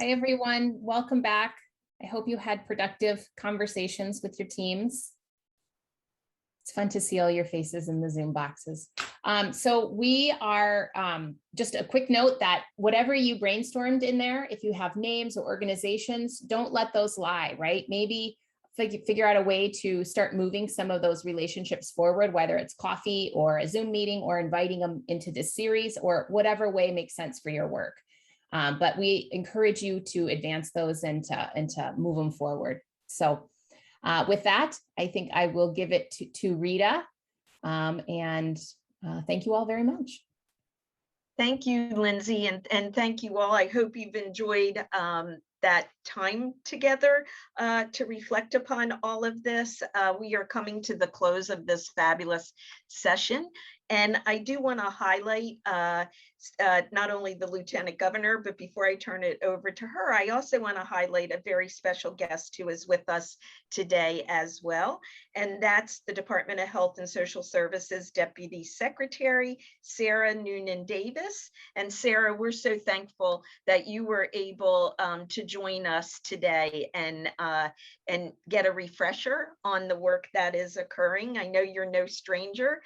Hi, everyone. Welcome back. I hope you had productive conversations with your teams. It's fun to see all your faces in the Zoom boxes. So we are, just a quick note that whatever you brainstormed in there, if you have names or organizations, don't let those lie, right? Maybe figure out a way to start moving some of those relationships forward, whether it's coffee or a Zoom meeting or inviting them into this series or whatever way makes sense for your work. But we encourage you to advance those and to move them forward. So with that, I think I will give it to Rita. Thank you all very much. Thank you, Lindsay, and thank you all. I hope you've enjoyed that time together to reflect upon all of this. We are coming to the close of this fabulous session. And I do want to highlight not only the Lieutenant Governor, but before I turn it over to her, I also want to highlight a very special guest who is with us today as well. And that's the Department of Health and Social Services Deputy Secretary, Sarah Noonan Davis. And Sarah, we're so thankful that you were able to join us today and get a refresher on the work that is occurring. I know you're no stranger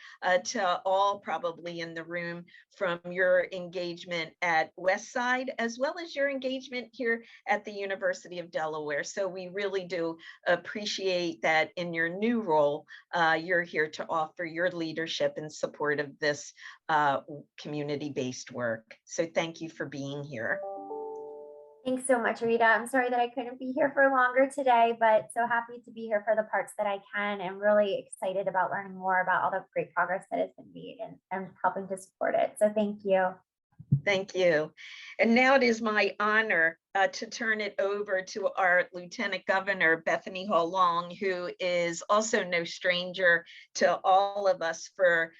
to all probably in the room from your engagement at Westside, as well as your engagement here at the University of Delaware. So we really do appreciate that in your new role, you're here to offer your leadership in support of this community-based work. So thank you for being here. Thanks so much, Rita. I'm sorry that I couldn't be here for longer today, but so happy to be here for the parts that I can, and really excited about learning more about all the great progress that has been made and helping to support it. So thank you. Thank you. And now it is my honor to turn it over to our Lieutenant Governor, Bethany Hall Long, who is also no stranger to all of us for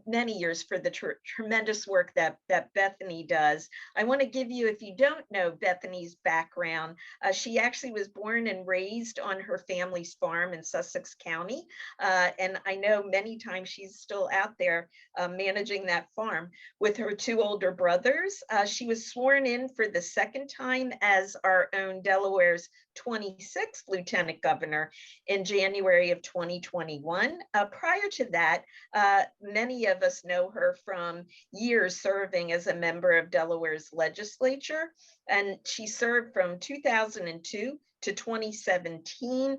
many years for the tremendous work that Bethany does. I want to give you, if you don't know Bethany's background, she actually was born and raised on her family's farm in Sussex County. And I know many times she's still out there managing that farm with her two older brothers. She was sworn in for the second time as our own Delaware's 26th Lieutenant Governor in January of 2021. Prior to that, many of us know her from years serving as a member of Delaware's legislature, and she served from 2002 to 2017,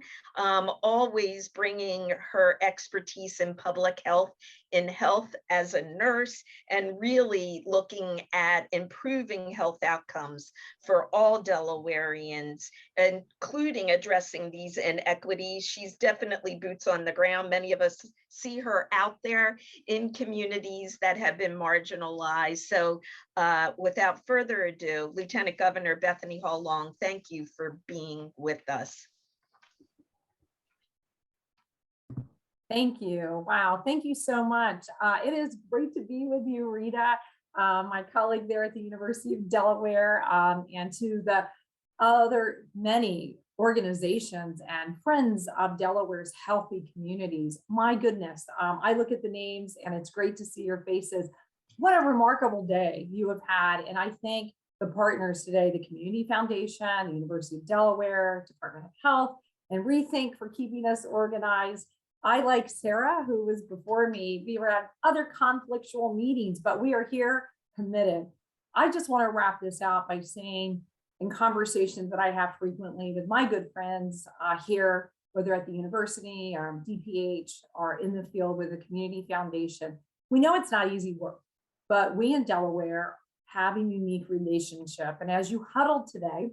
always bringing her expertise in public health, in health as a nurse, and really looking at improving health outcomes for all Delawareans, including addressing these inequities. She's definitely boots on the ground. Many of us see her out there in communities that have been marginalized. So without further ado, Lieutenant Governor Bethany Hall Long, thank you for being with us. Thank you. Wow. Thank you so much. It is great to be with you, Rita, my colleague there at the University of Delaware, and to the other many organizations and friends of Delaware's healthy communities. My goodness, I look at the names and it's great to see your faces. What a remarkable day you have had. And I thank the partners today, the Community Foundation, the University of Delaware, Department of Health, and Rethink for keeping us organized. I, like Sarah, who was before me, we were at other conflictual meetings, but we are here committed. I just want to wrap this out by saying, in conversations that I have frequently with my good friends here, whether at the university or DPH or in the field with the Community Foundation, we know it's not easy work, but we in Delaware have a unique relationship. And as you huddled today,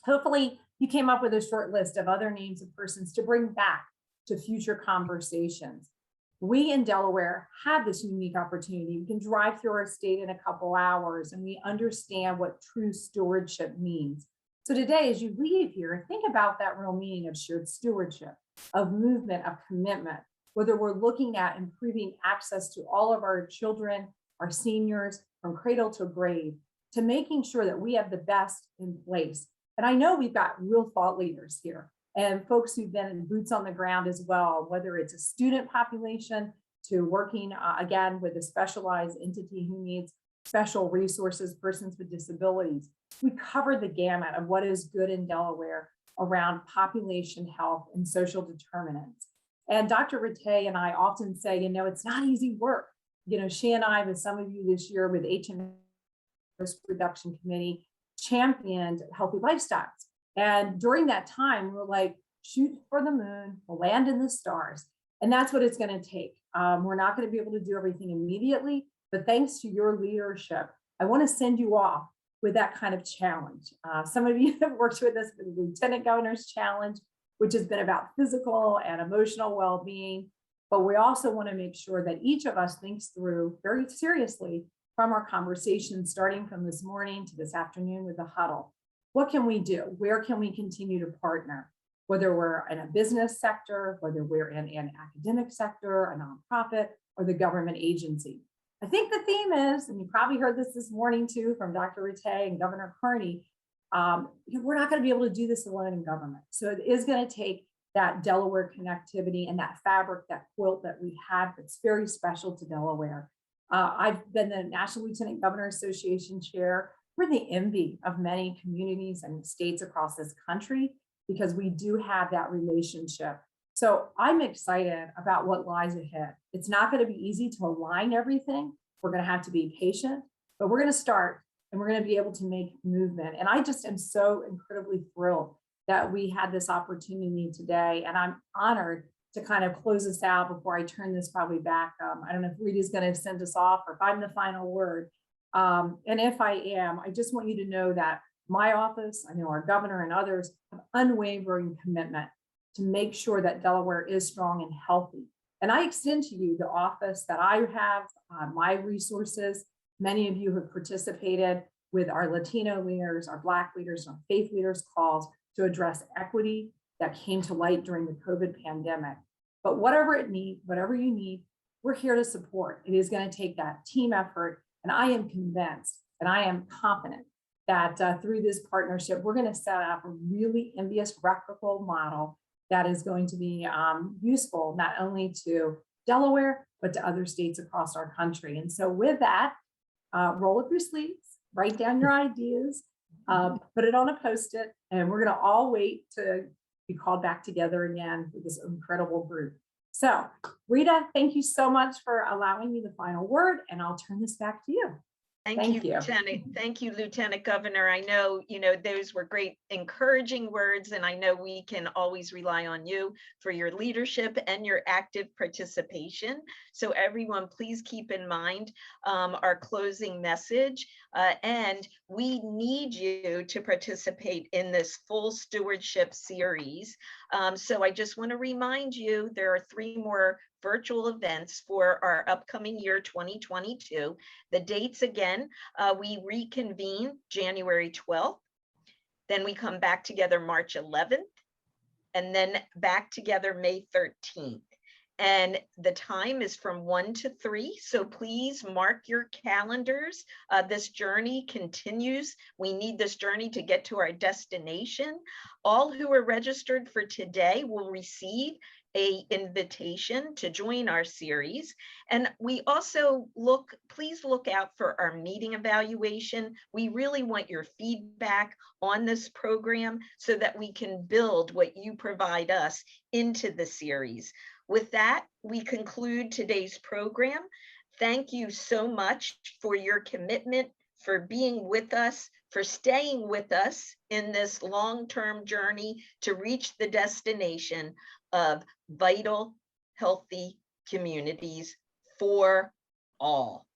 hopefully you came up with a short list of other names of persons to bring back to future conversations. We in Delaware have this unique opportunity. We can drive through our state in a couple hours and we understand what true stewardship means. So today, as you leave here, think about that real meaning of shared stewardship, of movement, of commitment, whether we're looking at improving access to all of our children, our seniors, from cradle to grave, to making sure that we have the best in place. And I know we've got real thought leaders here and folks who've been in boots on the ground as well, whether it's a student population to working again with a specialized entity who needs special resources, persons with disabilities. We cover the gamut of what is good in Delaware around population health and social determinants. And Dr. Rattay and I often say, it's not easy work. She and I, with some of you this year with HMO Risk Reduction Committee, championed healthy lifestyles. And during that time, we're like, shoot for the moon, we'll land in the stars. And that's what it's going to take. We're not going to be able to do everything immediately, but thanks to your leadership, I want to send you off with that kind of challenge. Some of you have worked with us with the Lieutenant Governor's Challenge, which has been about physical and emotional well-being. But we also want to make sure that each of us thinks through very seriously from our conversation, starting from this morning to this afternoon with the huddle. What can we do? Where can we continue to partner? Whether we're in a business sector, whether we're in an academic sector, a nonprofit, or the government agency. I think the theme is, and you probably heard this morning too from Dr. Rattay and Governor Carney, we're not going to be able to do this alone in government. So it is going to take that Delaware connectivity and that fabric, that quilt that we have that's very special to Delaware. I've been the National Lieutenant Governor Association chair. We're the envy of many communities and states across this country because we do have that relationship. So I'm excited about what lies ahead. It's not going to be easy to align everything. We're going to have to be patient, but we're going to start and we're going to be able to make movement. And I just am so incredibly thrilled that we had this opportunity today. And I'm honored to kind of close this out before I turn this probably back. I don't know if Rita's going to send us off or if I'm the final word. And if I am, I just want you to know that my office, I know our governor and others have unwavering commitment to make sure that Delaware is strong and healthy. And I extend to you the office that I have, my resources. Many of you have participated with our Latino leaders, our Black leaders, our faith leaders calls to address equity that came to light during the COVID pandemic. But whatever you need, we're here to support. It is going to take that team effort. And I am convinced and I am confident that through this partnership, we're going to set up a really envious replicable model that is going to be useful not only to Delaware, but to other states across our country. And so with that, roll up your sleeves, write down your ideas, put it on a Post-it, and we're going to all wait to be called back together again with this incredible group. So Rita, thank you so much for allowing me the final word, and I'll turn this back to you. Thank you, Lieutenant. Thank you, Lieutenant Governor. I know, those were great, encouraging words, and I know we can always rely on you for your leadership and your active participation. So everyone, please keep in mind our closing message, and we need you to participate in this full stewardship series. So I just want to remind you, there are 3 more virtual events for our upcoming year 2022. The dates again, we reconvene January 12th, then we come back together March 11th, and then back together May 13th. And the time is from 1 to 3. So please mark your calendars. This journey continues. We need this journey to get to our destination. All who are registered for today will receive an invitation to join our series. And we also please look out for our meeting evaluation. We really want your feedback on this program so that we can build what you provide us into the series. With that, we conclude today's program. Thank you so much for your commitment, for being with us, for staying with us in this long-term journey to reach the destination of vital, healthy communities for all.